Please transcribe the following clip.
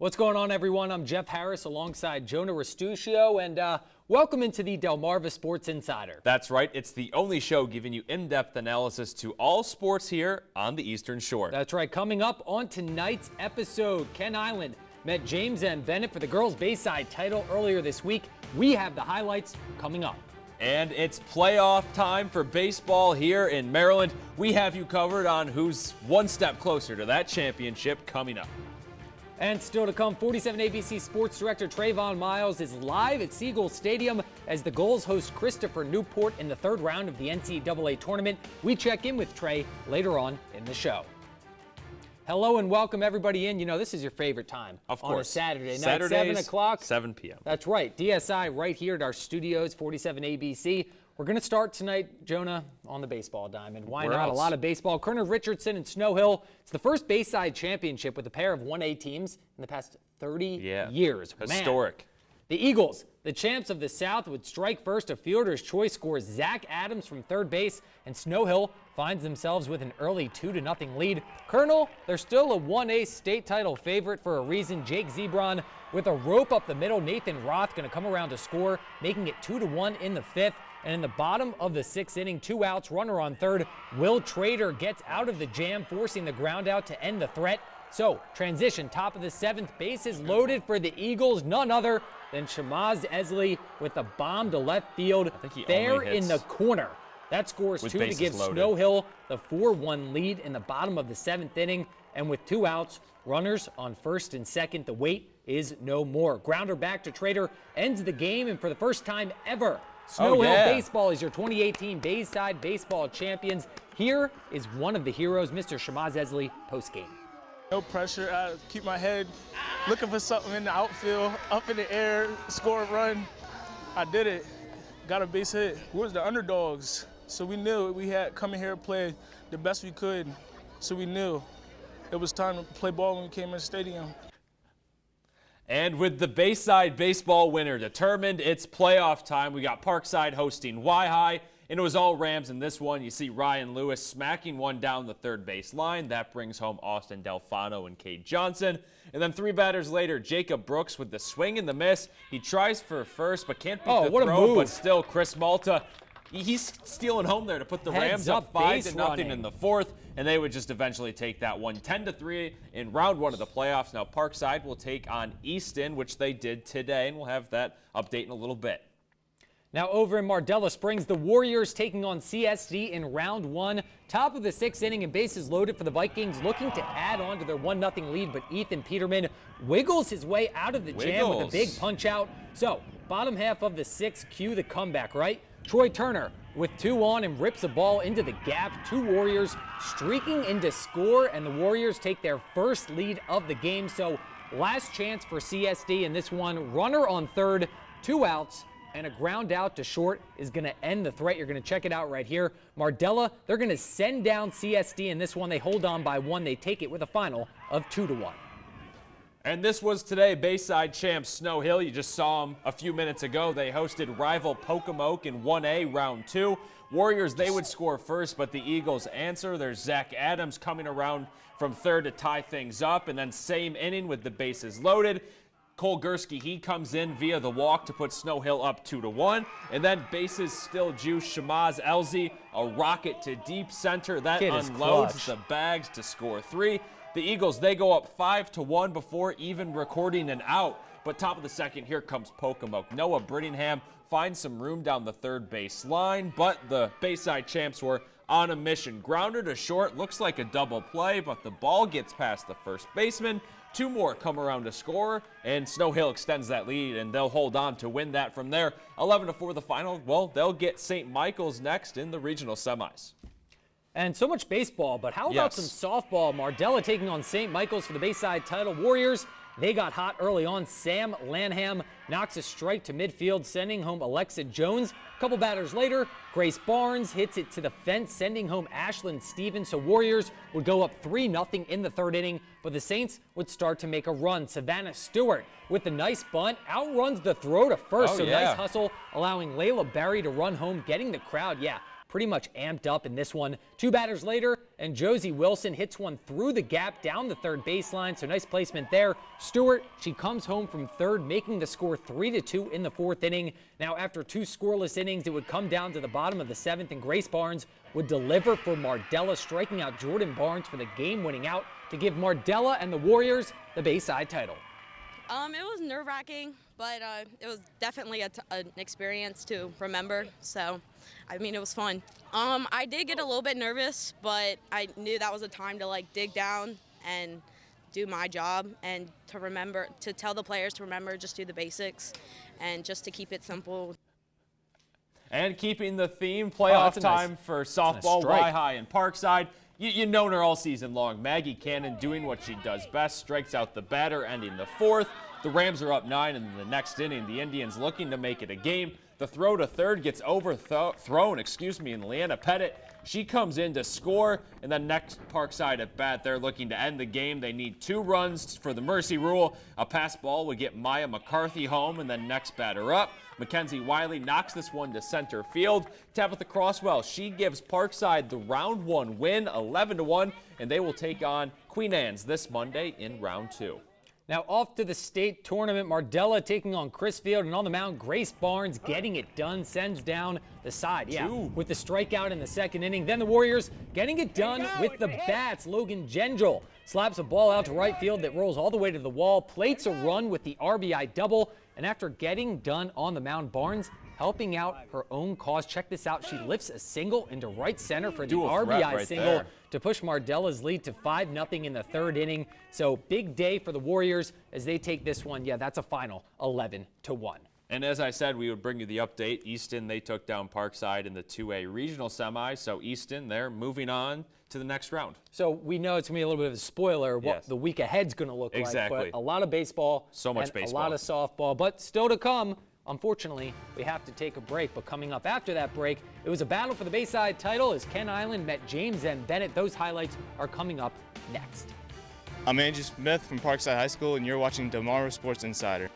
What's going on, everyone? I'm Jeff Harris alongside Jonah Restuccio, and welcome into the Delmarva Sports Insider. That's right. It's the only show giving you in-depth analysis to all sports here on the Eastern Shore. That's right. Coming up on tonight's episode, Ken Island met James and Bennett for the girls' Bayside title earlier this week. We have the highlights coming up. And it's playoff time for baseball here in Maryland. We have you covered on who's one step closer to that championship coming up. And still to come, 47 ABC Sports Director Trayvon Miles is live at Siegel Stadium as the Gulls host Christopher Newport in the third round of the NCAA tournament. We check in with Trey later on in the show. Hello and welcome everybody in. You know, this is your favorite time. Of course. On a Saturday night, Saturdays, 7 o'clock. 7 p.m. That's right. DSI right here at our studios, 47 ABC. We're going to start tonight, Jonah, on the baseball diamond. Why Where not? else? A lot of baseball. Kerner Richardson and Snow Hill. It's the first Bayside championship with a pair of 1A teams in the past 30 years. Historic. Man. The Eagles, the champs of the South, would strike first. A fielder's choice scores Zach Adams from third base, and Snow Hill finds themselves with an early 2-0 lead. Colonel, they're still a 1A state title favorite for a reason. Jake Zebron with a rope up the middle. Nathan Roth going to come around to score, making it 2-1 in the fifth. And in the bottom of the sixth inning, 2 outs, runner on third. Will Trader gets out of the jam, forcing the ground out to end the threat. So, transition, top of the seventh, bases loaded for the Eagles. None other than Shamaz Esley with a bomb to left field there in the corner. That scores 2 to give Snow Hill the 4-1 lead in the bottom of the seventh inning. And with 2 outs, runners on first and second, the wait is no more. Grounder back to Trader ends the game, and for the first time ever, Snow Hill Baseball is your 2018 Bayside Baseball champions. Here is one of the heroes, Mr. Shamaz Esley, postgame. No pressure. I keep my head looking for something in the outfield, up in the air, score a run. I did it. Got a base hit. We was the underdogs, so we knew we had come in here and play the best we could. So we knew it was time to play ball when we came in the stadium. And with the Bayside baseball winner determined, it's playoff time. We got Parkside hosting Y-High, and it was all Rams in this one. You see Ryan Lewis smacking one down the third base line. That brings home Austin Delfano and Cade Johnson. And then 3 batters later, Jacob Brooks with the swing and the miss. He tries for first, but can't beat the throw. But still, Chris Malta, he's stealing home there to put the Rams up 5-0 in the fourth. And they would just eventually take that one 10-3 in round 1 of the playoffs. Now Parkside will take on Easton, which they did today, and we'll have that update in a little bit. Now over in Mardella Springs, the Warriors taking on CSD in round 1. Top of the 6th inning and bases loaded for the Vikings, looking to add on to their 1-0 lead, but Ethan Peterman wiggles his way out of the jam with a big punch out. So bottom half of the 6th, cue the comeback, right? Troy Turner with 2 on and rips a ball into the gap. 2 Warriors streaking into score, and the Warriors take their first lead of the game. So last chance for CSD in this one. Runner on third, 2 outs, and a ground out to short is going to end the threat. You're going to check it out right here. Mardella, they're going to send down CSD in this one. They hold on by 1. They take it with a final of 2-1. And this was today Bayside champs Snow Hill. You just saw them a few minutes ago. They hosted rival Pocomoke in 1A round 2. Warriors, they would score first, but the Eagles answer. There's Zach Adams coming around from third to tie things up, and then same inning with the bases loaded. Cole Gursky, he comes in via the walk to put Snow Hill up 2-1. And then bases still juice. Shamaz Elzy, a rocket to deep center. That unloads the bags to score 3. The Eagles, they go up 5-1 before even recording an out. But top of the second, here comes Pocomoke. Noah Brittingham finds some room down the third base line, but the Bayside champs were on a mission. Grounder to short, looks like a double play, but the ball gets past the first baseman. 2 more come around to score, and Snow Hill extends that lead, and they'll hold on to win that from there. 11-4 the final. Well, they'll get St. Michael's next in the regional semis. And so much baseball, but how about some softball? Mardella taking on St. Michael's for the Bayside title. Warriors, they got hot early on. Sam Lanham knocks a strike to midfield, sending home Alexa Jones. A couple batters later, Grace Barnes hits it to the fence, sending home Ashlyn Stevens. So Warriors would go up 3-0 in the third inning, but the Saints would start to make a run. Savannah Stewart with a nice bunt outruns the throw to first. Nice hustle, allowing Layla Berry to run home, getting the crowd, pretty much amped up in this one. 2 batters later, and Josie Wilson hits one through the gap down the third baseline, so nice placement there. Stewart, she comes home from third, making the score 3-2 in the 4th inning. Now, after 2 scoreless innings, it would come down to the bottom of the 7th, and Grace Barnes would deliver for Mardella, striking out Jordan Barnes for the game-winning out to give Mardella and the Warriors the Bayside title. It was nerve-wracking, but it was definitely an experience to remember. So, I mean, it was fun. I did get a little bit nervous, but I knew that was a time to like dig down and do my job and to remember, to tell the players to remember, just do the basics and just to keep it simple. And keeping the theme, playoff time for softball, Y-High and Parkside. You've known her all season long. Maggie Cannon doing what she does best, strikes out the batter, ending the 4th. The Rams are up 9 in the next inning. The Indians looking to make it a game. The throw to third gets overthrown, and Leanna Pettit, she comes in to score. And then next Parkside at bat, they're looking to end the game. They need 2 runs for the mercy rule. A pass ball would get Maya McCarthy home, and then next batter up, Mackenzie Wiley knocks this one to center field. Tabitha Crosswell, she gives Parkside the round 1 win, 11-1, and they will take on Queen Anne's this Monday in round 2. Now off to the state tournament, Mardella taking on Crisfield, and on the mound, Grace Barnes getting it done, sends down the side, with the strikeout in the 2nd inning. Then the Warriors getting it done with the bats. Logan Gendrell slaps a ball out to right field that rolls all the way to the wall, plates a run with the RBI double, and after getting done on the mound, Barnes helping out her own cause. Check this out. She lifts a single into right center for the RBI single to push Mardella's lead to 5-0 in the 3rd inning. So big day for the Warriors as they take this one. Yeah, that's a final 11-1. And as I said, we would bring you the update. Easton, they took down Parkside in the 2A regional semi. So Easton, they're moving on to the next round. So we know it's going to be a little bit of a spoiler what the week ahead's going to look like. But a lot of baseball. So much baseball. A lot of softball. But still to come. Unfortunately, we have to take a break, but coming up after that break, it was a battle for the Bayside title as Ken Island met James M. Bennett. Those highlights are coming up next. I'm Andrew Smith from Parkside High School, and you're watching Tomorrow Sports Insider.